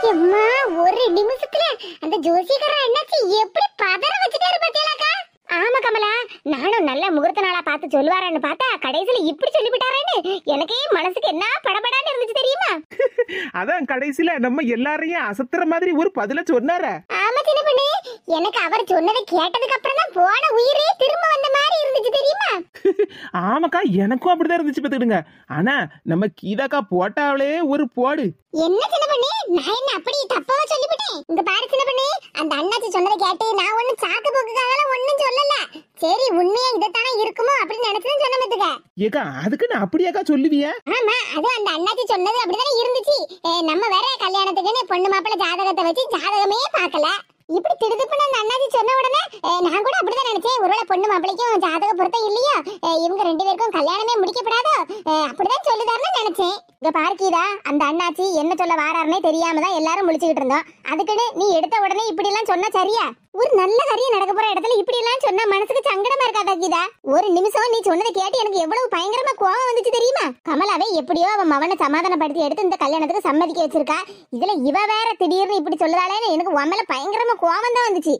எம்மா ஒரு நிமிஷத்துல அந்த ஜோசியக்காரன் என்னாச்சு எப்படி பதற வச்சுட்டாரு பாத்தீங்களாக்கா? ஆமா கமலா, நானும் நல்ல முகூர்த்த நாளா பார்த்து சொல்லுவாரன்னு பார்த்தா கடைசியில இப்படி சொல்லிவிட்டாரேன்னு எனக்கே மனசுக்கு என்ன படபடான்னு இருந்துச்சு தெரியுமா? அதான் கடைசியில நம்ம எல்லாரையும் அசத்துற மாதிரி ஒரு பதில சொன்னார. ஆமா சின்ன பொண்ணு, எனக்கு அவர் சொன்னதை கேட்டதுக்கு அப்புறம் தான் போன உயிரே திரும்ப வந்த மாதிரி இருந்துச்சு தெரியுமா? ஆமாக்கா, எனக்கும் அப்படிதான் இருந்துச்சு பாத்துக்கிடுங்க. ஆனா நம்ம கீதாக்கா போட்டாவளே ஒரு போடு. என்ன சின்ன பொண்ணு, நான் என்ன அப்படி தப்பாவா சொல்லிவிட்டேன்? இங்க பாரு சின்ன பொண்ணு, அந்த அண்ணாச்சி சொன்னதை கேட்டு நான் ஒண்ணும் சாக்கு போக்குக்காக ஒண்ணும் சொல்லல. சரி, உண்மையா இதத்தானே இருக்குமோ அப்படின்னு நினைச்சுதான் சொன்ன மத்துக்க. ஏக்கா அதுக்கு நான் அப்படியாக்கா சொல்லுவிய? ஆமா, அது அந்த அண்ணாச்சி சொன்னது அப்படிதானே இருந்துச்சு. நம்ம வேற கல்யாணத்துக்குன்னு பொண்ணு மாப்பிள்ளை ஜாதகத்தை வச்சு ஜாதகமே பார்க்கல. இப்படி திடுதுப்புன்னு அந்த அண்ணாச்சி சொன்ன உடனே நான் கூட அப்படிதான் நினைச்சேன். ஒருவேளை பொண்ணு மாப்பிள்ளைக்கும் ஜாதக பொருத்தம் இல்லையா, இவங்க ரெண்டு பேருக்கும் கல்யாணமே முடிக்கப்படாதோ, அப்படிதான் சொல்லுதாருன்னு நினைச்சேன். இங்க பார்க்கீதா, அந்த அண்ணாச்சி என்ன சொல்ல வாராருன்னே தெரியாம தான் எல்லாரும் முழிச்சுக்கிட்டு இருந்தோம். அதுக்குன்னு நீ எடுத்த உடனே இப்படி எல்லாம் சொன்னா சரியா? ஒரு நல்ல காரியம் நடக்க போற இடத்துல இப்படி எல்லாம் சொன்னா மனசுக்கு சங்கடமா இருக்காதா கீதா? ஒரு நிமிஷம் நீ சொன்னதை கேட்டு எனக்கு எவ்வளவு பயங்கரமா கோவம் வந்துச்சு தெரியுமா? கமலாவே எப்படியோ அவன் மவனை சமாதானப்படுத்தி எடுத்து இந்த கல்யாணத்துக்கு சம்மதிக்க வச்சிருக்கா. இதுல இவ வேற திடீர்னு இப்படி சொல்லலாலேன்னு எனக்கு உன் மேல பயங்கரமா கோவம் தான் வந்துச்சு.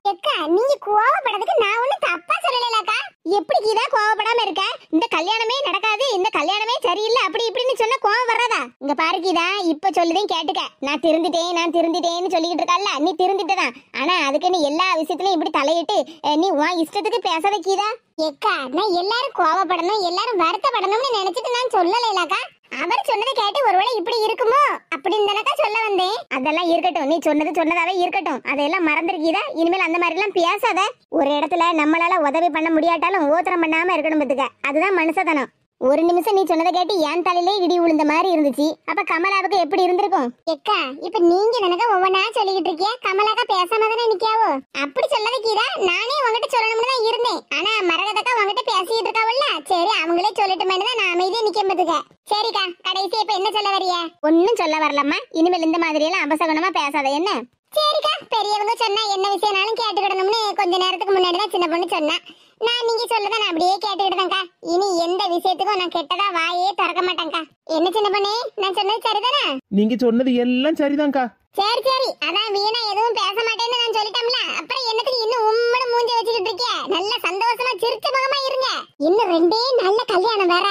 அக்கா, நீங்க கோவப்படுறதுக்கு நான் ஒண்ணும் தப்பா சொல்லலக்கா. எப்படி கீதா கோவப்படாம இருக்க? இந்த கல்யாணமே நடக்காது, இந்த கல்யாணமே சரியில்லை அப்படி இப்படின்னு சொன்னா கோவம் வர்றதா? இங்க பாரு கீதா, இப்ப சொல்லுதேன் கேட்டுக்க. நான் திருந்திட்டேன்னு சொல்லிக்கிட்டு இருக்கல்ல, நீ திருந்திட்டதான். ஆனா அதுக்கு நீ எல்லா விஷயத்திலயும் இப்படி தலையிட்டு நீ உன் இஷ்டத்துக்கு பேசாத கீதா. ஏக்கா, நான் எல்லாரும் கோவப்படணும், எல்லாரும் வருத்தப்படணும்னு நினைச்சிட்டு நான் சொல்லலக்கா. அவர் சொன்னதை கேட்டு ஒருவேளை இப்படி இருக்குமோ அப்படின்னு தானக்கா சொல்ல வந்தேன். அதெல்லாம் இருக்கட்டும், நீ சொன்னதாவே இருக்கட்டும். அதெல்லாம் மறந்துருக்கீதா? இனிமேல் அந்த மாதிரி எல்லாம் பேசாத. ஒரு இடத்துல நம்மளால உதவி பண்ண முடியாட்டாலும் ஓத்திரம் பண்ணாம இருக்கணும் பத்துக்க. அதுதான் மனுஷத்தனம். ஒரு நிமிஷம் நீ சொன்னதை கேட்டு என் தலையிலே இடி விழுந்த மாதிரி இருந்துச்சு. அப்ப கமலாவுக்கு எப்படி இருந்திருக்கும்? எக்கா, இப்ப நீங்க எனக்கு ஒவ்வொன்னா சொல்லிக்கிட்டு இருக்கிய, கமலாக்கா பேசாம தானே நிக்காவோ? அப்படி சொல்லாத கீதா, நானே உங்ககிட்ட சொல்லணும்னு தான் இருந்தேன். ஆனா மரகதக்கா உங்ககிட்ட பேசிட்டு இருக்காவல்ல, சரி அவங்களே சொல்லட்டுமே தான் நான் அமைதியா நிக்கம்பதுக்க. சரிக்கா, கடைசி இப்ப என்ன சொல்ல வரிய? ஒன்னும் சொல்ல வரலம்மா. இனிமேல் இந்த மாதிரி எல்லாம் அபசகனமா பேசாத என்ன? சரிக்கா, பெரியவங்க சொன்னா என்ன விஷயம்னாலும் கேட்டுக்கிடணும்னு கொஞ்ச நேரத்துக்கு முன்னாடி தான் சின்ன பொண்ணு சொன்னா. நான் நீங்க சொல்லதான் நான் அப்படியே கேட்டுக்கிட்டேன்க்கா. இனி எந்த விஷயத்துக்கும் நான் கெட்டதா வாயே திறக்க மாட்டேன்க்கா. என்ன சின்ன பொண்ணு, நான் சொன்னது சரிதானே? நீங்க சொன்னது எல்லாம் சரிதான்க்கா. சரி, அதான் வீணா எதுவும் பேச மாட்டேன்னு நான் சொல்லிட்டோம்ல. அப்புறம் என்னத்துக்கு இன்னும் உம்மட மூஞ்சி வச்சுக்கிட்டு இருக்கிய? நல்ல சந்தோஷமா சிரிச்ச முகமா இருங்க. இன்னும் 2 நல்ல கல்யாணம் வேற,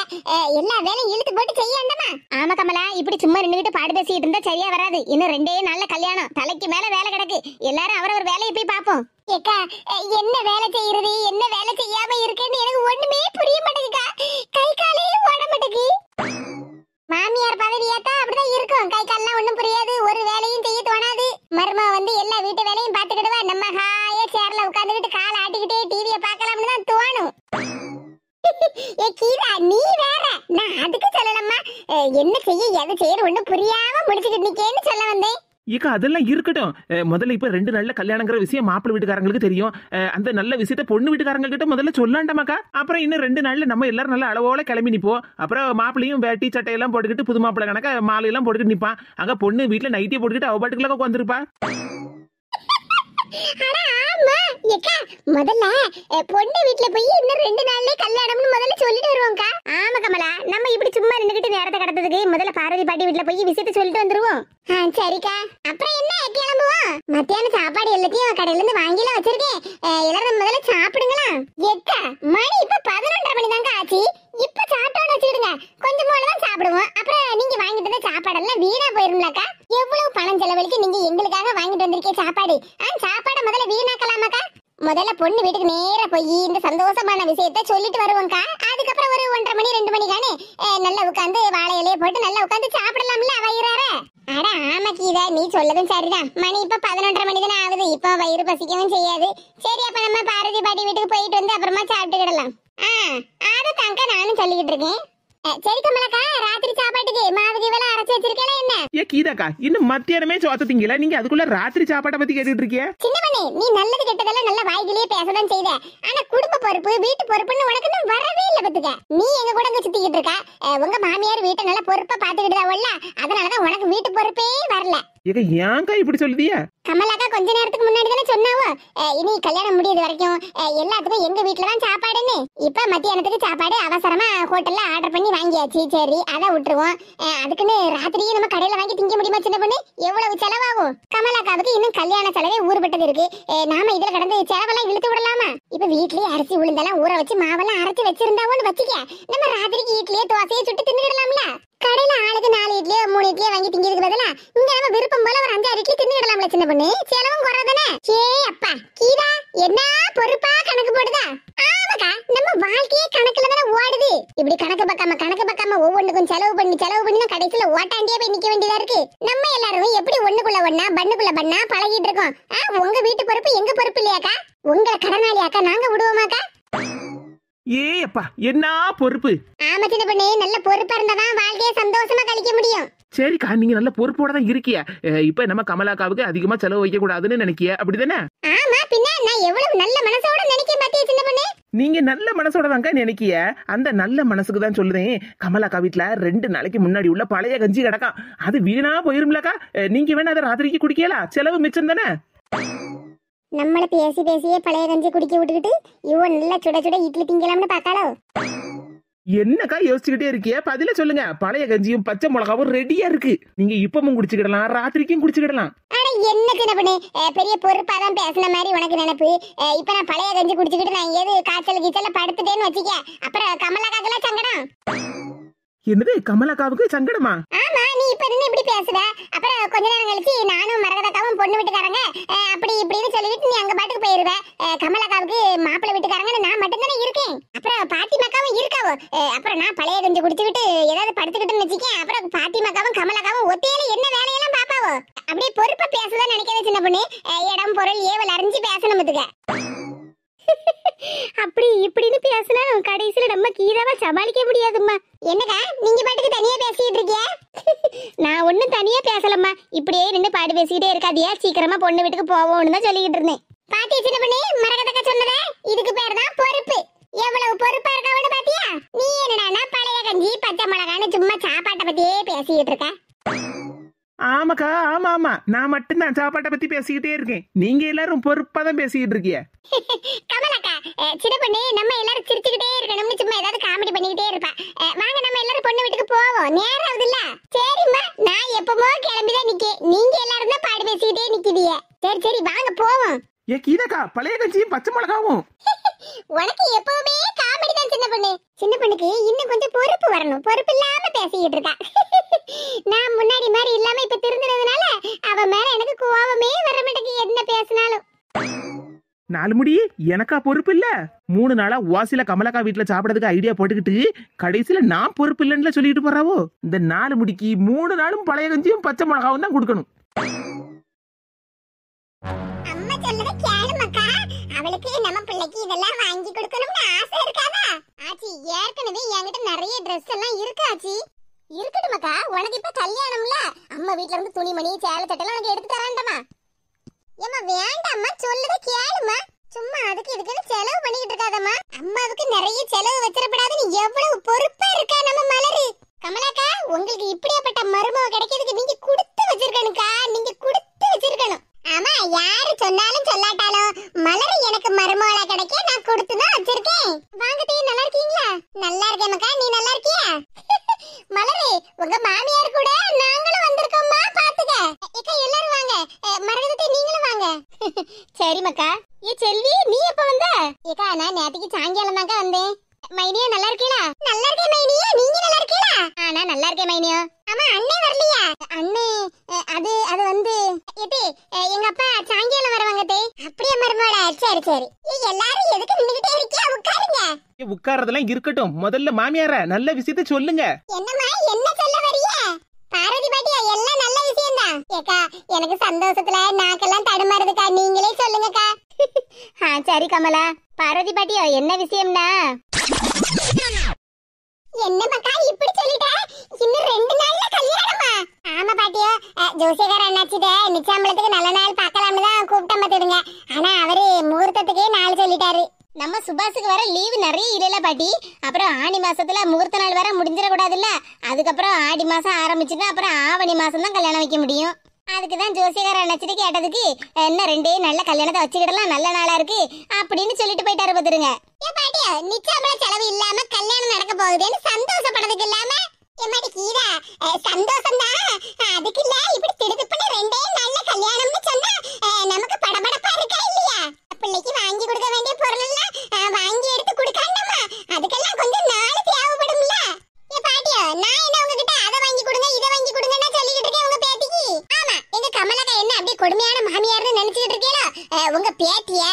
எல்லா வேலையும் இழுத்து போட்டு செய்யண்டமா? ஆமா கமலா, இப்படி சும்மா நின்னுகிட்டு பாடு பேசிட்டு இருந்தா சரியா வராது. இன்னும் 2 நல்ல கல்யாணம், தலைக்கு மேல வேலை கிடக்கு. எல்லாரும் அவரவர் வேலையை போய் பாப்போம். ஏக்கா, என்ன வேலை செய்யறது, என்ன வேலை செய்யாம இருக்குன்னு எனக்கு ஒண்ணுமே புரிய மாட்டேங்குக்கா. கை காலே ஓட மாட்டேங்குது. மாமியார் பதவியாத்தா அப்படிதான் இருக்கும். கை கால்லாம் ஒண்ணும் புரியாது, ஒரு வேலையும் செய்ய தோணாது. மருமா வந்து எல்லா வீட்டு வேலையும் பாத்துக்கிடுவா. நம்ம ஹாயா சேர்ல உட்காந்துக்கிட்டு காலை ஆட்டிக்கிட்டே டிவியை பார்க்கலாம்னு தான் தோணும். ஏ கீதா, நீ வேற. நான் அதுக்கு சொல்லலம்மா, என்ன செய்ய எதை செய்யற ஒண்ணு புரியாம முடிச்சுக்கிட்டு நிக்கேன்னு சொல்ல வந்தேன். ஏக்கா அதெல்லாம் இருக்கட்டும். முதல்ல இப்ப 2 நல்ல கல்யாணங்கிற விஷயம் மாப்பிள்ளை வீட்டுக்காரங்களுக்கு தெரியும். அந்த நல்ல விஷயத்த பொண்ணு வீட்டுக்காரங்க கிட்ட முதல்ல சொல்லாண்டாமாக்கா. அப்புறம் இன்னும் 2 நாள்ல நம்ம எல்லாரும் நல்ல அளவோட கிளம்பி நிப்போம். அப்புறம் மாப்பிள்ளையும் வேட்டி சட்டையெல்லாம் போட்டுக்கிட்டு புது மாப்பிள்ளை கணக்க மாலையெல்லாம் போட்டுக்கிட்டு நிப்பான். அங்க பொண்ணு வீட்டுல நைட்டியை போட்டுக்கிட்டு அவ பாட்டுக்குள்ள உட்காந்துருப்பா. முதல்ல பொண்ணு வீட்டுல போய் இன்னும் 2 நாள்லயே கல்யாணம்னு முதல்ல சொல்லிட்டு வருவோம்க்கா. ஆமா கமலா, நம்ம இப்படி சும்மா நின்னுகிட்டு நேரத்தை கடத்ததுக்கு முதல்ல பார்வதி பாட்டி வீட்டுல போய் விஷயத்த சொல்லிட்டு வந்துருவோம். சரிக்கா, அப்புறம் என்ன கிளம்புவோம்? மத்தியானம் சாப்பாடு எல்லாத்தையும் கடையில இருந்து வாங்கிலாம் வச்சிருக்கேன். எல்லாரும் முதல்ல சாப்பிடுங்களா? எக்கா, மணி இப்ப 11:30 மணி தாங்க ஆச்சு. இப்ப சாப்பிட்டோன்னு வச்சுடுங்க, கொஞ்சம் போலதான் சாப்பிடுவோம். அப்புறம் நீங்க வாங்கிட்டு வந்த சாப்பாடெல்லாம் வீணா போயிரும்லக்கா. எவ்வளவு பணம் செலவழிச்சு நீங்க எங்களுக்காக வாங்கிட்டு வந்திருக்கே சாப்பாடு. சாப்பாடை முதல்ல வீணாக்கலாமாக்கா? முதல்ல பொண்ணு வீட்டுக்கு நேரா போய் இந்த சந்தோஷமான விஷயத்த சொல்லிட்டு வருவோம்க்கா. அதுக்கப்புறம் ஒரு 1:30 மணி 2 மணிக்கானே நல்லா உட்காந்து வாழை இலைய போட்டு நல்லா உட்காந்து சாப்பிடலாம்ல வயிறார. அட ஆமா கீதா, நீ சொல்லதும் சரிதான். மணி இப்ப 11:30 மணி தானே ஆகுது. இப்ப வயிறு பசிக்கவும் செய்யாது. சரி, அப்ப நம்ம பார்வதி பாட்டி வீட்டுக்கு போயிட்டு வந்து அப்புறமா சாப்பிட்டுக்கிடலாம். அதை தாங்க நானும் சொல்லிக்கிட்டு இருக்கேன். சரி கமலாக்கா, ராத்திரி சாப்பாட்டுக்கு மாவுக்கு வேலை அரைச்சு வச்சிருக்கேன் என்ன? ஏ கீதாக்கா, இன்னும் மத்தியானமே சோத்தீங்களா? நீங்க அதுக்குள்ள ராத்திரி சாப்பாட்டை பத்தி கேட்டுட்டு இருக்கிய? சின்ன பண்ணி, நீ நல்லது கெட்டதெல்லாம் நல்ல வாய்கிலேயே பேசதான் செய்த. ஆனா குடும்ப பொறுப்பு வீட்டு பொறுப்புன்னு உனக்கு இன்னும் வரவே இல்ல பத்துக்க. நீ எங்க கூட சுத்திக்கிட்டு இருக்கா. உங்க மாமியார் வீட்டை நல்லா பொறுப்பா பாத்துக்கிட்டுதாவல்ல, அதனாலதான் உனக்கு வீட்டு பொறுப்பே வரல. இல்ல. ஏங்க ஏங்கா இப்படி சொல்லுதியா? கமலாக்கா கொஞ்ச நேரத்துக்கு முன்னாடி தானே சொன்னாவோ இனி கல்யாணம் முடியுது வரைக்கும் எல்லாத்துக்கும் எங்க வீட்டுல தான் சாப்பாடுன்னு. இப்ப மத்தியானத்துக்கு சாப்பாடு அவசரமா ஹோட்டல்ல ஆர்டர் பண்ணி வாங்கியாச்சு. சரி அதை விட்டுருவோம். அதுக்குன்னு ராத்திரியே நம்ம கடையில வாங்கி திங்க முடியுமா சின்ன பொண்ணு? எவ்வளவு செலவாகும்? கமலாக்காவுக்கு இன்னும் கல்யாண செலவே ஊறுபட்டது இருக்கு. நாம இதுல கடந்து செலவெல்லாம் இழுத்து விடலாமா? இப்ப வீட்லயே அரிசி உளுந்தெல்லாம் ஊற வச்சு மாவெல்லாம் அரைச்சு வச்சிருந்தாவோன்னு வச்சுக்க, நம்ம ராத்திரிக்கு இட்லியே தோசையை சுட்டு தின்னுடலாம்ல. கடையில ஆளுக்கு 4 இட்லியோ 3 இட்லியோ வாங்கி திங்கிறதுக்கு பதிலா இங்க நம்ம விருப்பம் போல ஒரு 5-6 இட்லி தின்னுடலாம்ல சின்ன பொண்ணு. செலவும் குறைதானே. ஏ அப்பா கீதா என்ன பொறுப்பா கணக்கு போடுதா? ஆமாக்கா நம்ம வாழ்க்கையே கணக்குல தானே ஓடுது. இப்படி கணக்கு பக்காம ஒவ்வொன்றுக்கும் செலவு பண்ணி தான் கடைசியில ஓட்டாண்டியே போய் நிக்க வேண்டியதா இருக்கு. நம்ம எல்லாரும் எப்படி ஒண்ணுக்குள்ள ஒண்ணா பண்ணுக்குள்ள பண்ணா பழகிட்டு இருக்கோம். உங்க வீட்டு பொறுப்பு எங்க பொறுப்பு இல்லையாக்கா? உங்களை கடனாளியாக்கா நாங்க விடுவோமாக்கா? ஏ அப்பா என்ன பொறுப்பு. ஆமா சின்ன பொண்ணு நல்ல பொறுப்பா இருந்தாதான் வாழ்க்கையை சந்தோஷமா கழிக்க முடியும். சரிக்கா நீங்க நல்ல பொறுப்போட தான் இருக்கிய. இப்ப நம்ம கமலாக்காவுக்கு அதிகமா செலவு வைக்க கூடாதுன்னு நினைக்கிய அப்படிதானே? ஆமா பின்ன நான் எவ்வளவு நல்ல மனசோட நினைக்கிறேன் பாத்தியா சின்ன பொண்ணு? நீங்க நல்ல மனசோட தாங்க நினைக்கிய. அந்த நல்ல மனசுக்கு தான் சொல்லுறேன். கமலாக்கா வீட்டுல 2 நாளைக்கு முன்னாடி உள்ள பழைய கஞ்சி கிடக்கா, அது வீணா போயிரும்லக்கா. நீங்க வேணா அதை ராத்திரிக்கு குடிக்கலாம், செலவு மிச்சம் தானே. நம்மள பேசியே பழைய கஞ்சி குடிக்க விட்டுக்கிட்டு இவ நல்ல சுட சுட இட்லி திங்கலாம்னு பாக்காளோ? என்னக்கா யோசிச்சுக்கிட்டே இருக்கிய? பதில சொல்லுங்க. பழைய கஞ்சியும் பச்சை மிளகாவும் ரெடியா இருக்கு. நீங்க இப்பவும் குடிச்சுக்கிடலாம், ராத்திரிக்கும் குடிச்சுக்கிடலாம். ஆனா என்ன சின்ன பொண்ணு பெரிய பொறுப்பாதான் பேசின மாதிரி உனக்கு நினைப்பு. இப்ப நான் பழைய கஞ்சி குடிச்சுக்கிட்டு நான் ஏது காய்ச்சல் கீச்சல படுத்துட்டேன்னு வச்சுக்க, அப்புறம் கமலாக்காக்கெல்லாம் சங்கடம். என்னது கமலாக்காவுக்கு சங்கடமா? ஆமா நீ இப்ப என்ன இப்படி பேசுற? அப்புறம் கொஞ்ச நேரம் கழிச்சு நானும் மரகதக்காவும் பொண்ணு வீட்டுக்காரங்க அப்படி இப்படின்னு சொல்லிட்டு நீ அங்க பாட்டுக்கு போயிருவ. கமலாக்காவுக்கு மாப்பிள்ளை வீட்டுக்காரங்க நான் மட்டும் தானே இருக்கேன். அப்புறம் பாத்திமாக்காவும் இருக்காவோ. அப்புறம் நான் பழைய கஞ்சி குடிச்சுக்கிட்டு ஏதாவது படுத்துக்கிட்டுன்னு வச்சுக்கேன். அப்புறம் பாத்திமாக்காவும் கமலாக்காவும் ஒத்தையில என்ன வேலையெல்லாம் பாப்பாவோ. அப்படியே பொறுப்பா பேசதான் நினைக்கிறேன் சின்ன பொண்ணு. இடம் பொருள் ஏவல் அறிஞ்சு பேசணும் இதுக்கு. அப்படி இப்படின்னு பேசினா கடைசியில நம்ம கீதாவை சமாளிக்க முடியாதும்மா. என்னக்கா நீங்க பாட்டுக்கு தனியா பேசிட்டு இருக்கீங்க? நான் ஒண்ணும் தனியா பேசலம்மா, இப்படியே நின்று பாடு பேசிக்கிட்டே இருக்காதியா, சீக்கிரமா பொண்ணு வீட்டுக்கு போவோம்னு தான் சொல்லிக்கிட்டு இருந்தேன். பாத்தியா சின்ன பொண்ணு மரகதக்கா சொன்னதே, இதுக்கு பேர் தான் பொறுப்பு. எவ்வளவு பொறுப்பா இருக்கவன்னு பாத்தியா? நீ என்னடா பழைய கஞ்சி பச்சை மிளகான்னு சும்மா சாப்பாட்டை பத்தியே பேசிக்கிட்டு இருக்க. ஆமாக்கா ஆமா நான் மட்டும்தான் சாப்பாட்டை பத்தி பேசிக்கிட்டே இருக்கேன். நீங்க எல்லாரும் பொறுப்பா தான் பேசிக்கிட்டு இருக்கீங்க. கமலாக்கா சின்ன பொண்ணு நம்ம எல்லாரும் சிரிச்சுக்கிட்டே இருக்கணும்னு சும்மா ஏதாவது காமெடி பண்ணிக்கிட்டே இருப்பா. வாங்க நம்ம எல்லாரும் பொண்ணு வீட்டுக்கு போவோம், நேரம் ஆகுதுல்ல. சரிம்மா நான் எப்பமோ கிளம்பிதான் நிக்கேன், நீங்க எல்லாரும் தான் பாடு பேசிக்கிட்டே நிக்கிறீங்க. சரி வாங்க போவோம். ஏ கீதாக்கா பழைய கஞ்சியும் பச்சை மிளகாவும் உனக்கு எப்பவுமே காமெடி தான் சின்ன பொண்ணு. சின்ன பொண்ணுக்கு இன்னும் கொஞ்சம் பொறுப்பு வரணும், பொறுப்பு இல்லாம பேசிக்கிட்டு இருக்கா. நான் முன்னாடி மாதிரி இல்லாம இப்ப திருந்தினதுனால அவ மேல எனக்கு கோவமே வர மாட்டேங்குது என்ன பேசினாலும். 4 முடி எனக்கா பொறுப்பு இல்ல? 3 நாளா வாசில கமலாக்கா வீட்டுல சாப்பிடறதுக்கு ஐடியா போட்டுக்கிட்டு கடைசியில நான் பொறுப்பு இல்லைன்னு சொல்லிட்டு போறாவோ. இந்த 4 முடிக்கு 3 நாளும் பழைய கஞ்சியும் பச்சை மிளகாவும் தான் கொடுக்கணும். அம்மா சொல்றத கேளுமக்கா, அவளுக்கு நம்ம பிள்ளைக்கு இதெல்லாம் வாங்கி கொடுக்கணும்னு ஆசை இருக்காதா? ஆச்சி ஏற்கனவே என்கிட்ட நிறைய ட்ரெஸ் எல்லாம் இருக்கு ஆச்சி. இருக்கட்டுமாக்கா, உனக்கு இப்ப கல்யாணம்ல, அம்மா வீட்ல இருந்து துணிமணி சேலை சட்டெல்லாம் உனக்கு எடுத்து தரேன்டமா. ஏமா வேண்டாம்மா சொல்லுத கேளுமா, சும்மா அதுக்கு இதுக்குன்னு செலவு பண்ணிக்கிட்டு இருக்காதம்மா. அம்மாவுக்கு நிறைய செலவு வச்சிடப்படாதுன்னு எவ்வளவு பொறுப்பா இருக்கா நம்ம மலரு. கமலாக்கா உங்களுக்கு இப்படியாப்பட்ட மருமக கிடைக்கிறதுக்கு நீங்க கொடுத்து வச்சிருக்கணும்க்கா, நீங்க கொடுத்து வச்சிருக்கணும். ஆமா யாரு சொன்னாலும் சொல்லாட்டாலும் மலரு எனக்கு மருமகளா கிடைக்க நான் கொடுத்துதான் வச்சிருக்கேன். வாங்க தே நல்லா இருக்கீங்களா? நல்லா இருக்கேன் மக்கா, நீ நல்லா இருக்கியா? மலரு உங்க மாமியார் கூட நாங்களும் வந்திருக்கோம்மா, பாத்துக்க. ஏக்கா எல்லாரும் வாங்க, மரகதத்தை நீங்களும் வாங்க. சரி மக்கா. ஏ செல்வி நீ எப்ப வந்த? ஏக்கா நான் நேத்திக்கு சாயங்காலம் தாங்க வந்தேன். மைனியா நல்லா இருக்கீங்களா? நல்லா இருக்கேன் மைனியா, நீங்க நல்லா இருக்கீங்களா? நான் நல்லா இருக்கேன் மைனியா. ஆமா அண்ணே வரலையா? அண்ணே அது வந்து ஏதே எங்க அப்பா சாயங்காலம் வருவாங்க தே. அப்படியே மருமோட. சரி எல்லாரும் எதுக்கு நின்னுகிட்டே இருக்கியா? உட்காருங்க. உட்கார்றதெல்லாம் இருக்கட்டும், முதல்ல மாமியார நல்ல விஷயத்தை சொல்லுங்க. என்னம்மா என்ன சொல்ல வரியா? பாரதி பாட்டியா எல்லாம் நல்ல விஷயம் தான். ஏக்கா எனக்கு சந்தோஷத்துல நாக்கெல்லாம் தடுமாறுதுக்கா, நீங்களே சொல்லுங்கக்கா. சரி கமலா. பாரதி பாட்டியா என்ன விஷயம்னா? என்ன மக்கா இப்படி சொல்லிட்ட? இன்னும் 2 நாள்ல கல்யாணமா? ஆமா பாட்டியா, ஜோசியக்கார அண்ணாச்சிட்ட நிச்சயமலத்துக்கு நல்ல நாள் பார்க்கலாம்னு தான் கூப்பிட்டோம் பாத்துடுங்க. ஆனா அவரு முகூர்த்தத்துக்கே நாள் சொல்லிட்டாரு. நம்ம சுபாஷுக்கு வர லீவு நிறைய இல்லல பாட்டி. அப்புறம் ஆடி மாசத்துல முகூர்த்த நாள் வர முடிஞ்சிட கூடாதுல்ல. அதுக்கப்புறம் ஆடி மாசம் ஆரம்பிச்சுன்னா அப்புறம் ஆவணி மாசம் தான் கல்யாணம் வைக்க முடியும். அதுக்குதான் ஜோசியக்கார நினைச்சிட்டு கேட்டதுக்கு என்ன ரெண்டே நல்ல கல்யாணத்தை வச்சுக்கிடலாம், நல்ல நாளா இருக்கு அப்படின்னு சொல்லிட்டு போயிட்டாரு பாத்துருங்க. ஏ பாட்டியா, நிச்சயமா செலவு இல்லாம கல்யாணம் நடக்க போகுதுன்னு சந்தோஷப்படுறதுக்கு இல்லாம எம்மாடி கீதா சந்தோஷம் தான். அதுக்கு இல்ல இப்படி திடுதுப்புன்னு ரெண்டே நல்ல கல்யாணம்னு சொன்னா நமக்கு படபடப்பா இருக்கா இல்லையா? பிள்ளைக்கு வாங்கி கொடுக்க வேண்டிய பொருள் எல்லாம் வாங்கி எடுத்து கொடுக்காண்டமா, அதுக்கெல்லாம் கொஞ்சம் நாள் தேவைப்படும்ல. ஏ பாட்டியா, நான் என்ன உங்ககிட்ட அதை வாங்கி கொடுங்க இதை வாங்கி கொடுங்கன்னு சொல்லிக்கிட்டு இருக்கேன் உங்க பேத்திக்கு. ஆமா, எங்க கமலக்கா என்ன அப்படியே கொடுமையான மாமியார்னு நினைச்சுக்கிட்டு இருக்கீங்களோ? உங்க பேத்திய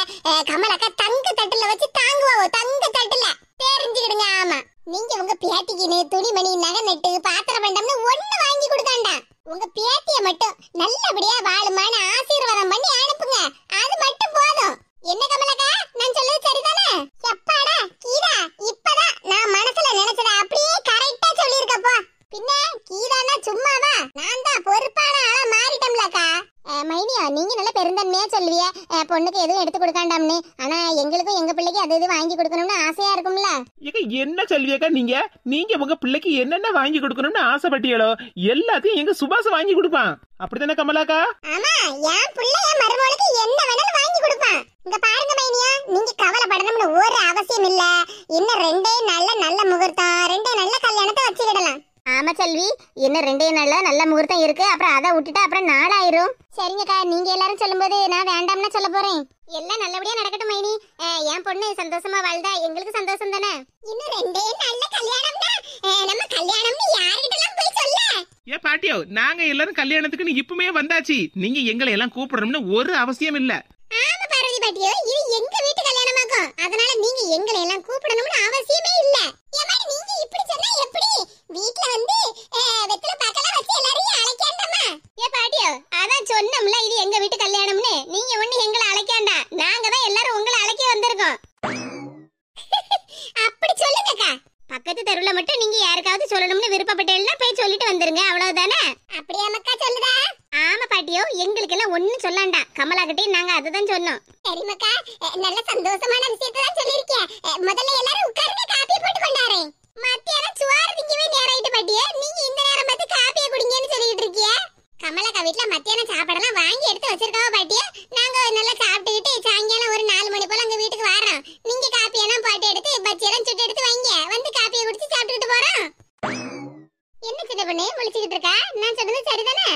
கமலக்கா தங்க தட்டுல வச்சு தாங்குவோ, தங்க தட்டுல தெரிஞ்சுக்கிடுங்க. ஆமா, நீங்க உங்க பேத்திக்கு துணிமணி நகை நெட்டு பாத்திரம் பண்டம்னு ஒண்ணு வாங்கி கொடுக்காண்டா. உங்க பேத்திய மட்டும் நல்லபடியா வாழுமான ஆசீர்வாதம் பண்ணி அனுப்புங்க, அது மட்டும் போதும். என்ன கமலக்கா, நான் சொல்றது சரிதானே? எப்பாடா கீதா, இப்பதான் நான் மனசுல நினைச்சத அப்படியே கரெக்டா சொல்லிருக்கப்பா. பின்ன கீதானா சும்மாவா? நான் தான் பொறுப்பான ஆளா மாறிட்டோம்லக்கா. மைனியா, நீங்க நல்ல பெருந்தன்மையா சொல்லுவிய பொண்ணுக்கு எதுவும் எடுத்து கொடுக்காண்டாம்னு. ஆனா எங்களுக்கும் எங்க பிள்ளைக்கு அது இது வாங்கி கொடுக்கணும்னு ஆசையா இருக்கும்ல. என்ன சொல்வியக்கா நீங்க உங்க பிள்ளைக்கு என்னென்ன வாங்கி கொடுக்கணும்னு ஆசைப்பட்டீங்களோ எல்லாத்தையும் எங்க சுபாஷ் வாங்கி கொடுப்பான். அப்படித்தானே கமலாக்கா? ஆமா, என் பிள்ளை என் மருமகளுக்கு என்ன வேணாலும் வாங்கி கொடுப்பான். இங்க பாருங்க மைனியா, நீங்க கவலைப்படணும்னு ஒரு அவசியம் இல்ல. இன்னும் ரெண்டே நல்ல முகூர்த்தம், ரெண்டே நல்ல கல்யாணத்தை வச்சுக்கிடலாம். ஆமா செல்வி, இன்னும் ரெண்டே நாள்ல நல்ல முகூர்த்தம் இருக்கு. அப்புறம் அதை விட்டுட்டு அப்புறம் நாளாயிரும். சரிங்கக்கா, நீங்க எல்லாரும் சொல்லும்போது நான் வேண்டாம்னு சொல்ல போறேன். எல்லாம் நல்லபடியா நடக்கட்டும் மைனி. என் பொண்ணு சந்தோஷமா வாழ்ந்தா எங்களுக்கு சந்தோஷம் தானே. இன்னும் ரெண்டே நல்ல கல்யாணம்னா நம்ம கல்யாணம்னு யார்கிட்டலாம் போய் சொல்ல? ஏ பாட்டியோ, நாங்க எல்லாரும் கல்யாணத்துக்கு இப்பமே வந்தாச்சு. நீங்க எங்களை எல்லாம் கூப்பிடணும்னு ஒரு அவசியம் இல்ல. ஆமா பார்வதி பாட்டியோ, இது எங்க வீட்டு கல்யாணமாக்கும். அதனால நீங்க எங்களை எல்லாம் கூப்பிடணும்னு அவசியமே இல்ல. ஏமாடி நீங்க இப்படி சொன்னா எப்படி? வீட்ல வந்து வெத்தல பாக்கல வச்சு எல்லாரையும் அழைக்காண்டமா? ஏ பாட்டியோ, அதான் சொன்னோம்ல இது எங்க வீட்டு கல்யாணம்னு. நீங்க ஒண்ணு எங்களை அழைக்காண்டா, நாங்க தான் எல்லாரும் உங்களை அழைக்க வந்திருக்கோம். அப்படி சொல்லுங்கக்கா. பக்கத்து தெருவுல மட்டும் நீங்க யாருக்காவது சொல்லணும்னு விருப்பப்பட்டேன்னா போய் சொல்லிட்டு வந்துருங்க, அவ்வளவுதானே? அப்படியே மக்கா சொல்லுதா? ஆமா பாட்டியோ, எங்களுக்கு எல்லாம் ஒண்ணும் சொல்லாண்டா. கமலா கிட்டே நாங்க அதுதான் சொன்னோம். சரி மக்கா, நல்ல சந்தோஷமான விஷயத்தை தான் சொல்லிருக்கேன். முதல்ல எல்லாரும் உட்காருங்க, காப்பி போட்டு கொண்டாரேன். மத்தியானம் சுவாறு திங்கவே நேராயிட்டு பாட்டியே, நீங்க இந்த நேரம் பார்த்து காப்பியை குடிங்கன்னு சொல்லிட்டு இருக்கிய. கமலாக்கா வீட்டுல மத்தியானம் சாப்பாடெல்லாம் வாங்கி எடுத்து வச்சிருக்காவ பாட்டியே. நாங்க நல்லா சாப்பிட்டுக்கிட்டு சாயங்காலம் ஒரு 4 மணி போல அங்க வீட்டுக்கு வரோம். நீங்க காப்பியெல்லாம் போட்டு எடுத்து பச்சியெல்லாம் சுட்டு எடுத்து வைங்க, வந்து காப்பியை குடிச்சு சாப்பிட்டுக்கிட்டு போறோம். என்ன சின்ன பொண்ணு முழிச்சுக்கிட்டு இருக்கா? நான் சொன்னது சரிதானே?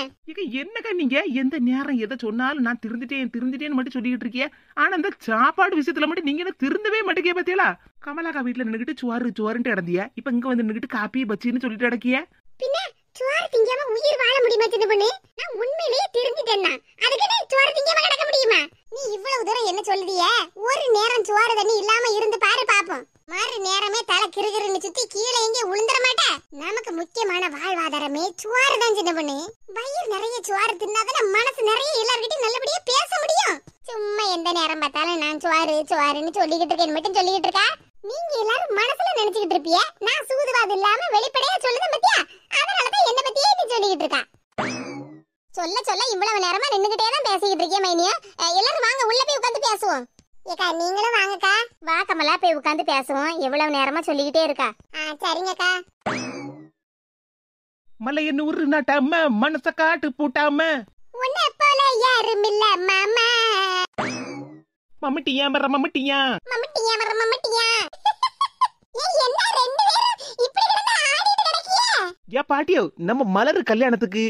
என்னக்கா நீங்க எந்த நேரம் எதை சொன்னாலும் நான் திருந்துட்டேன்னு மட்டும் சொல்லிட்டு இருக்கீங்க. ஆனா அந்த சாப்பாடு விஷயத்துல மட்டும் நீங்க என்ன திருந்தவே மாட்டேங்க பாத்தீங்களா? கமலாக்கா வீட்டுல நின்னுகிட்டு சுவாருன்ட்டு இடந்தியா, இப்ப இங்க வந்து நின்னுகிட்டு காப்பி பச்சின்னு சொல்லிட்டு இடக்கிய. பின்ன சுவாறு திங்காம உயிர் வாழ முடியுமா சின்ன பொண்ணு? நான் உண்மையிலேயே திருந்துட்டேன்னா அதுக்கு நீ சுவாறு திங்காம கிடக்க முடியுமா? நீ இவ்வளவு தூரம் என்ன சொல்லுதிய? ஒரு நேரம் சுவாறு தண்ணி இல்லாம இருந்து பாரு பாப்போம். மாறு நேரமே தலை கிறுகிறுன்னு சுத்தி கீழே எங்கே உளுந்துற மாட்டா? நமக்கு முக்கியமான வாழ்வாதாரமே சுவாறு தான் சின்ன பொண்ணு. வயிறு நிறைய சுவாறு தின்னாதானே மனசு நிறைய எல்லார்கிட்டயும் நல்லபடியா பேச முடியும். சும்மா எந்த நேரம் பார்த்தாலும் நான் சுவாருன்னு சொல்லிக்கிட்டு இருக்கேன்னு மட்டும் சொல்லிக்கிட்டு இருக்கா? நீங்க எல்லாரும் மனசுல நினைச்சுக்கிட்டு இருப்பிய, நான் சூதுவாது இல்லாம வெளிப்படையா சொல்லுதேன் பத்தியா? அதனாலதான் என்ன பத்தியே நீ சொல்லிக்கிட்டு இருக்கா. சொல்ல இவ்வளவு நேரமா நின்னுகிட்டே தான் பேசிக்கிட்டு இருக்கேன் மைனியா. எல்லாரும் வாங்க உள்ள போய் உட்கார்ந்து பேசுவோம். ஏக்கா நீங்களும் வாங்கக்கா. வா கமலா, போய் உட்கார்ந்து பேசுவோம். எவ்வளவு நேரமா சொல்லிக்கிட்டே இருக்கா. சரிங்கக்கா. மலைய நூறு நாட்டாம மனச காட்டு பூட்டாம உன்னை போல யாரும் இல்ல மாமா. மம்மிட்டியா மர மம்மிட்டியா மம்மிட்டியா மர மம்மிட்டியா. என்ன ரெண்டு பேரும் இப்படி கிடந்து ஆடிட்டு கிடக்கியே? ஏ பாட்டியோ, நம்ம மலர் கல்யாணத்துக்கு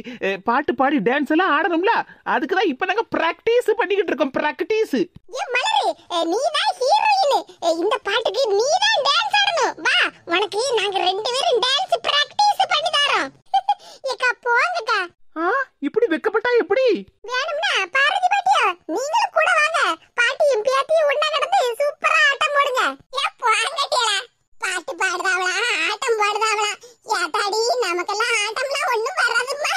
பாட்டு பாடி டான்ஸ் எல்லாம் ஆடணும்ல, அதுக்குதான் இப்ப நாங்க பிராக்டிஸ் பண்ணிக்கிட்டு இருக்கோம். பிராக்டிஸ். ஏ மலரு, நீதான் ஹீரோயின். இந்த பாட்டுக்கு நீதான் டான்ஸ் ஆடணும். வா, உனக்கு நாங்க ரெண்டு பேரும் டான்ஸ் பிராக்டிஸ் பண்ணி தரோம். ஏக்கா போங்கக்கா. இப்படி வெக்கப்பட்டா எப்படி? வேணும்னா பாரதி பாட்டியா நீங்களும் கூட வாங்க. பாட்டியும் பேத்தியும் ஒண்ணா கிடந்து சூப்பரா ஆட்டம் போடுங்க. ஏ போங்கட்டியலா, பாட்டு பாடுதாவளா ஆட்டம் பாடுதாவளா? ஏத்தாடி நமக்கெல்லாம் ஆட்டம்லாம் ஒண்ணும் வராதும்மா.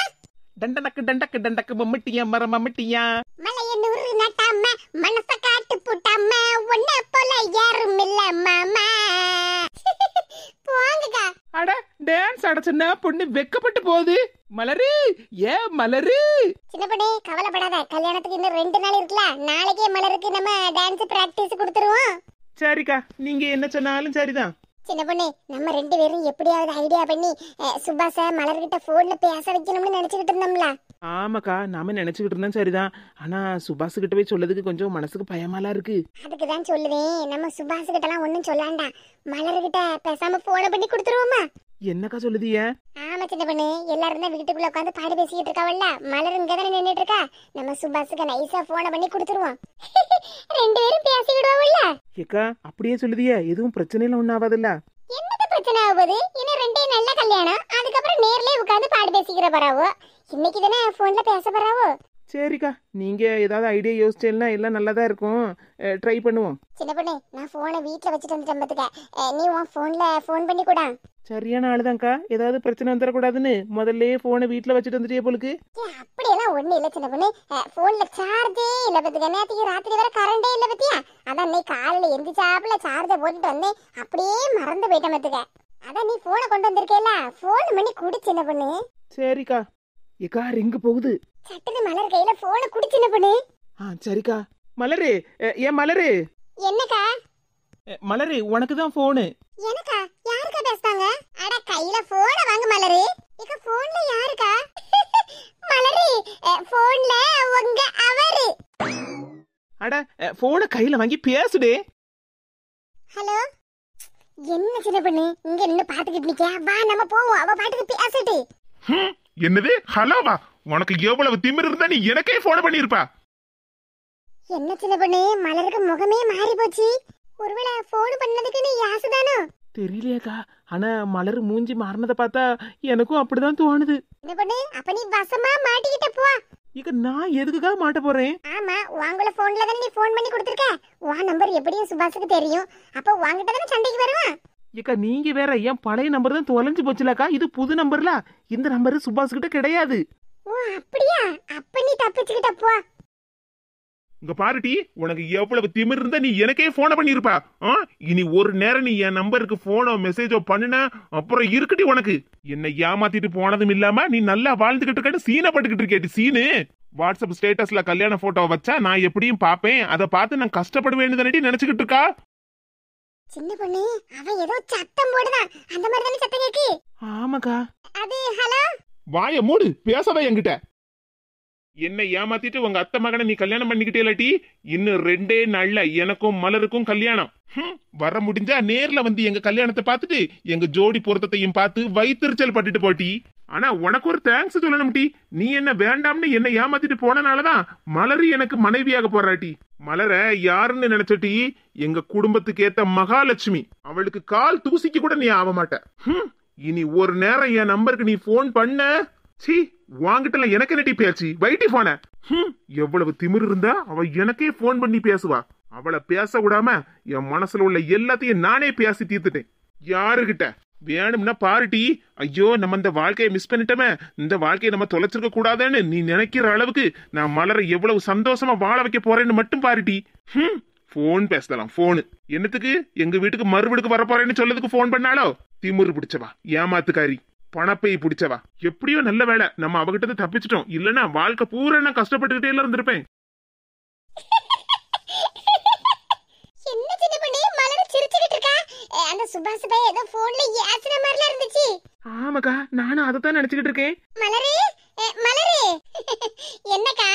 டண்டக்கு மம்மிட்டியா மர மம்மிட்டியா. மலைய நூறு நட்டாம மனச காட்டு புட்டாம ஒன்ன போல யாரும் இல்ல மாமா. போங்கக்கா. அட டான்ஸ் ஆட சொன்னா பொண்ணு வெக்கப்பட்டு போகுது. மலரு, ஏ மலரு. சின்ன பொண்ணு கவலைப்படாத, கல்யாணத்துக்கு இன்னும் 2 நாள் இருக்குல்ல, நாளைக்கே மலருக்கு நம்ம டான்ஸ் பிராக்டிஸ் கொடுத்துருவோம். சரிக்கா, நீங்க என்ன சொன்னாலும் சரிதான். சின்ன பொண்ணு நம்ம ரெண்டு பேரும் எப்படியாவது ஐடியா பண்ணி சுபாஷ மலர்கிட்ட போன்ல பேச வைக்கணும்னு நினைச்சுக்கிட்டு இருந்தோம்ல. ஆமாக்கா, நாம நினைச்சுக்கிட்டு இருந்தோம் சரிதான். ஆனா சுபாஷ் கிட்ட போய் சொல்லதுக்கு கொஞ்சம் மனசுக்கு பயமாலாம் இருக்கு. அதுக்குதான் சொல்லுவேன், நம்ம சுபாஷ் கிட்ட எல்லாம் ஒண்ணும் சொல்லாண்டா, மலர்கிட்ட பேசாம போன பண்ணி கொடுத்துருவோமா? என்னக்கா சொல்லுதிய? ஆமா சின்ன பொண்ணு, எல்லாரும் தான் வீட்டுக்குள்ள உட்காந்து பாடி பேசிக்கிட்டு இருக்காவல்ல, மலர் இங்க தானே நின்னுட்டு இருக்கா. நம்ம சுபாஷுக்கு நைஸா போன பண்ணி கொடுத்துருவோம். ரெண்டு பேரும் பேசிக்கிடுவோம்ல. ஏக்கா அப்படியே சொல்லுதிய, எதுவும் பிரச்சனையில ஒன்னும் ஆகாதுல்ல? என்னது பிரச்சனை ஆகுது? இன்னும் ரெண்டே நல்ல கல்யாணம், அதுக்கப்புறம் நேர்லயே உட்காந்து பாடி பேசிக்கிற பராவோ. இன்னைக்கு தானே போன்ல பேச பராவோ. சரிக்கா, நீங்க ஏதாவது ஐடியா யோசிச்சேன்னா எல்லாம் நல்லதா இருக்கும், ட்ரை பண்ணுவோம். சின்ன பொண்ணு, நான் போனை வீட்டுல வச்சுட்டு வந்துட்டேன் பாத்துக்க, நீ உன் போன்ல போன் பண்ணி கூட. சரியான ஆளுதான்க்கா, ஏதாவது பிரச்சனை வந்துடக்கூடாதுன்னு முதல்ல போனை வீட்டுல வச்சுட்டு வந்துட்டே போலுக்கு. அப்படியெல்லாம் ஒண்ணு இல்ல சின்ன பொண்ணு, போன்ல சார்ஜே இல்ல பத்துக்க, நேற்றுக்கு ராத்திரி வர கரண்டே இல்ல பத்தியா. அதான் நீ காலையில எந்திரிச்சாப்புல சார்ஜ போட்டுட்டு வந்தேன், அப்படியே மறந்து போயிட்டேன் பத்துக்க. அதான் நீ போனை கொண்டு வந்திருக்கேல, போன் பண்ணி குடி சின்ன பொண்ணு. சரிக்கா. ஏக்கா ரிங்கு போகுது. சட்டுன்னு மலர் கையில போனை குடி சின்ன பொண்ணு. சரிக்கா. மலரு, ஏன் மலரு? என்னக்கா? மலரு, உனக்கு தான் போனு. எனக்கா? யாருக்கா பேசுறாங்க? அட கையில போன வாங்க மலரு. இக்க போன்ல யாருக்கா? மலரு, போன்ல உங்க அவரு. அட போனை கையில வாங்கி பேசுடே. ஹலோ, என்ன சின்ன பொண்ணு இங்க நின்னு பாத்துக்கிட்டு நிக்க? வா நம்ம போவோம், அவ பாட்டுக்கு பேசிட்டு. என்னது ஹலோவா? உனக்கு எவ்வளவு திமிரு இருந்தா நீ எனக்கே போன் பண்ணிருப்பா. என்ன சின்ன பொண்ணு, மலருக்கு முகமே மாறி போச்சு. ஒருவேளை போன் பண்ணதுக்கு நீ யாசுதானோ? தெரியலையாக்கா, ஆனா மலர் மூஞ்சி மாறினதை பார்த்தா எனக்கும் அப்படிதான் தோணுது. என்ன பொண்ணு, அப்ப நீ வசமா மாட்டிக்கிட்ட போ. இங்க நான் எதுக்குக்கா மாட்ட போறேன்? ஆமா, உங்கள போன்ல தானே நீ போன் பண்ணி கொடுத்திருக்க. உன் நம்பர் எப்படியும் சுபாஷுக்கு தெரியும், அப்ப உன்கிட்ட தானே சண்டைக்கு வருவான். ஏக்கா நீங்க வேற, என் பழைய நம்பர் தான் தொலைஞ்சு போச்சுலக்கா, இது புது நம்பர்ல. இந்த நம்பர் சுபாஷ் கிட்ட கிடையாது. ஓ அப்படியா? அப்ப நீ தப்பிச்சுக்கிட்ட போ. இங்க பாருட்டி, உனக்கு எவ்வளவு திமிரு இருந்தா நீ எனக்கே போன பண்ணிருப்பா. இனி ஒரு நேரம் நீ என் நம்பருக்கு போனோ மெசேஜோ பண்ணுன அப்புறம் இருக்குட்டி உனக்கு. என்ன ஏமாத்திட்டு போனதும் இல்லாம நீ நல்லா வாழ்ந்துகிட்டு இருக்க, சீனை பட்டுக்கிட்டு இருக்கேட்டி சீனு. வாட்ஸ்அப் ஸ்டேட்டஸ்ல கல்யாண போட்டோ வச்சா நான் எப்படியும் பாப்பேன், அதை பார்த்து நான் கஷ்டப்படுவேன்னு தானே நினைச்சுக்கிட்டு இருக்கா. சின்ன பொண்ணு, அவன் ஏதோ சத்தம் போடுதான், அந்த மாதிரி தானே சத்தம் கேக்கு. ஆமாக்கா. அது ஹலோ. வாய மூடு, பேசாத என்கிட்ட. என்ன ஏமாத்திட்டு உங்க அத்தை மகனை நீ கல்யாணம் பண்ணிக்கிட்டே இல்லாட்டி இன்னும் 2 நாள்ல எனக்கும் மலருக்கும் கல்யாணம். வர முடிஞ்சா நேர்ல வந்து எங்க கல்யாணத்தை பார்த்துட்டு எங்க ஜோடி பொருத்தத்தையும் பார்த்து வைத்தறிச்சல் பட்டுட்டு போட்டி. ஆனா உனக்கு ஒரு தேங்க்ஸ் சொல்லணும் டி. நீ என்ன வேண்டாம்னு என்ன ஏமாத்திட்டு போனனாலதான் மலரு எனக்கு மனைவியாக போறாட்டி. மலர யாருன்னு நினைச்சட்டி, எங்க குடும்பத்துக்கு ஏத்த மகாலட்சுமி. அவளுக்கு கால் தூசிக்கு கூட நீ ஆக மாட்ட. இனி ஒரு நேரம் என் நம்பருக்கு நீ போன் பண்ண, சி வாங்கிட்டல எனக்கு நட்டி பேச்சு வைட்டி போன. எவ்வளவு திமிரு இருந்தா அவ எனக்கே போன் பண்ணி பேசுவா. அவளை பேச விடாம என் மனசுல உள்ள எல்லாத்தையும் நானே பேசி தீர்த்துட்டேன். யாருகிட்ட வேணும்னா பாருட்டி. ஐயோ நம்ம இந்த வாழ்க்கையை மிஸ் பண்ணிட்டோமே, இந்த வாழ்க்கையை நம்ம தொலைச்சிருக்க கூடாதுன்னு நீ நினைக்கிற அளவுக்கு நான் மலரை எவ்வளவு சந்தோஷமா வாழ வைக்க போறேன்னு மட்டும் பாருட்டி. போன் பேசலாம். போனு என்னத்துக்கு? எங்க வீட்டுக்கு மறுவீடுக்கு வர போறேன்னு சொல்லதுக்கு போன் பண்ணாலோ? திமிரு பிடிச்சவா, ஏமாத்துக்காரி, பணப்பை பிடிச்சவா. எப்படியோ நல்ல வேலை நம்ம அவகிட்ட தப்பிச்சிட்டோம், இல்லன்னா வாழ்க்கை பூரா நான் கஷ்டப்பட்டுக்கிட்டே இருந்திருப்பேன். என்ன சின்ன பொண்ணு, மலர் சிரிச்சிட்டு இருக்கா? அந்த சுபாஷ் பை ஏதோ போன்ல ஏசுன மாதிரில இருந்துச்சு. ஆமாக்கா, நானும் அதை தான் நினைச்சுக்கிட்டு இருக்கேன். மலரு, மலரு. என்னக்கா?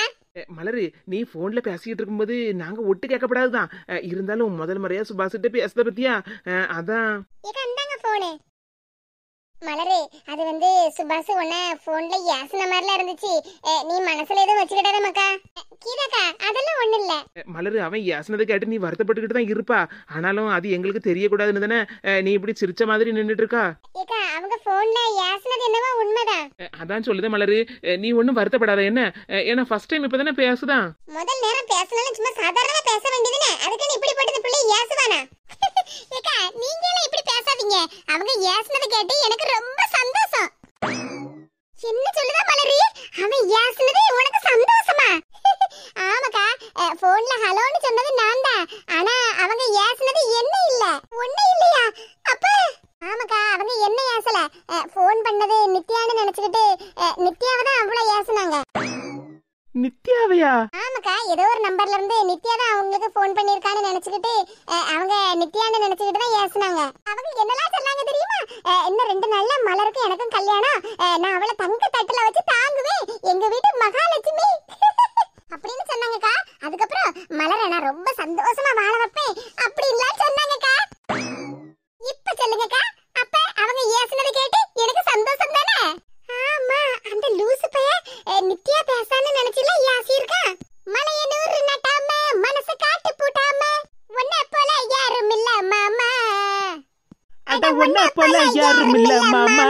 மலரு, நீ போன்ல பேசிக்கிட்டு இருக்கும்போது நாங்க ஒட்டு கேட்கப்படாதுதான். இருந்தாலும் முதல் முறையா சுபாஷ் கிட்ட பேசுத பத்தியா, அதான். ஏக்கா இந்தாங்க போனு. மலரு, அது வந்து சுபாஷ் உன்ன போன்ல ஏசுன மாதிரில இருந்துச்சு, நீ மனசுல எதுவும் வச்சுக்கிட்டாத மக்கா. கீதாக்கா அதெல்லாம் ஒண்ணு இல்ல. மலரு, அவன் ஏசுனதை கேட்டு நீ வருத்தப்பட்டுக்கிட்டு தான் இருப்பா. ஆனாலும் அது எங்களுக்கு தெரியக்கூடாதுன்னு தானே நீ இப்படி சிரிச்ச மாதிரி நின்றுட்டு இருக்கா. ஏக்கா அவங்க போன்ல ஏசுனது என்னவோ உண்மைதான். அதான் சொல்லுதே மலரு, நீ ஒன்னும் வருத்தப்படாத என்ன. ஏன்னா ஃபர்ஸ்ட் டைம் இப்பதானே பேசுதான். முதல் நேரம் பேசணும்னு சும்மா சாதாரணமா பேச வேண்டியதுனே, அதுக்கு இப்படி போட்டு பிள்ளை ஏசுவானா? ஏக்கா நீங்க எல்லாம் இப்படி பேசாதீங்க, அவங்க ஏசுனதை கேட்டு எனக்கு ரொம்ப சந்தோஷம். என்ன சொல்லுதா மலரு, அவன் ஏசுனது உனக்கு சந்தோஷமா? ஆமாக்கா, போன்ல ஹலோன்னு சொன்னது நான் தான், ஆனா அவங்க ஏசுனது என்ன இல்ல. ஒண்ணு இல்லையா? அப்ப ஆமாக்கா, அவங்க என்ன ஏசல, போன் பண்ணது நித்யான்னு நினைச்சுக்கிட்டு நித்யாவை தான் அவ்வளவு ஏசுனாங்க. நித்யாவையா? ஆமாக்கா, இல்லக்கா, ஏதோ ஒரு நம்பர்ல இருந்து நித்யா தான் அவங்களுக்கு ஃபோன் பண்ணிருக்கான்னு நினைச்சுக்கிட்டு அவங்க நித்யான்னு நினைச்சுக்கிட்டு தான் ஏசுனாங்க. அவங்க என்னலாம் சொன்னாங்க தெரியுமா? இன்னும் 2 நாள்ல மலருக்கும் எனக்கும் கல்யாணம், நான் அவளை தங்க தட்டுல வச்சு தாங்குவேன், எங்க வீட்டு மகாலட்சுமி அப்படின்னு சொன்னாங்கக்கா. அதுக்கப்புறம் மலரை நான் ரொம்ப சந்தோஷமா வாழ வைப்பேன் அப்படின்லாம் சொன்னாங்கக்கா. இப்ப சொல்லுங்கக்கா, அப்ப அவங்க ஏசுனதை கேட்டு எனக்கு சந்தோஷம் தானே? ஆமா, அந்த லூசு பையன் நித்யா பேசான்னு நினைச்சில யாசி இருக்கா. மலையனூர் நட்டாம மனசு காட்டு பூட்டாம உன்னை போல யாரும் இல்ல மாமா, அட உன்னை போல யாரும் இல்ல மாமா.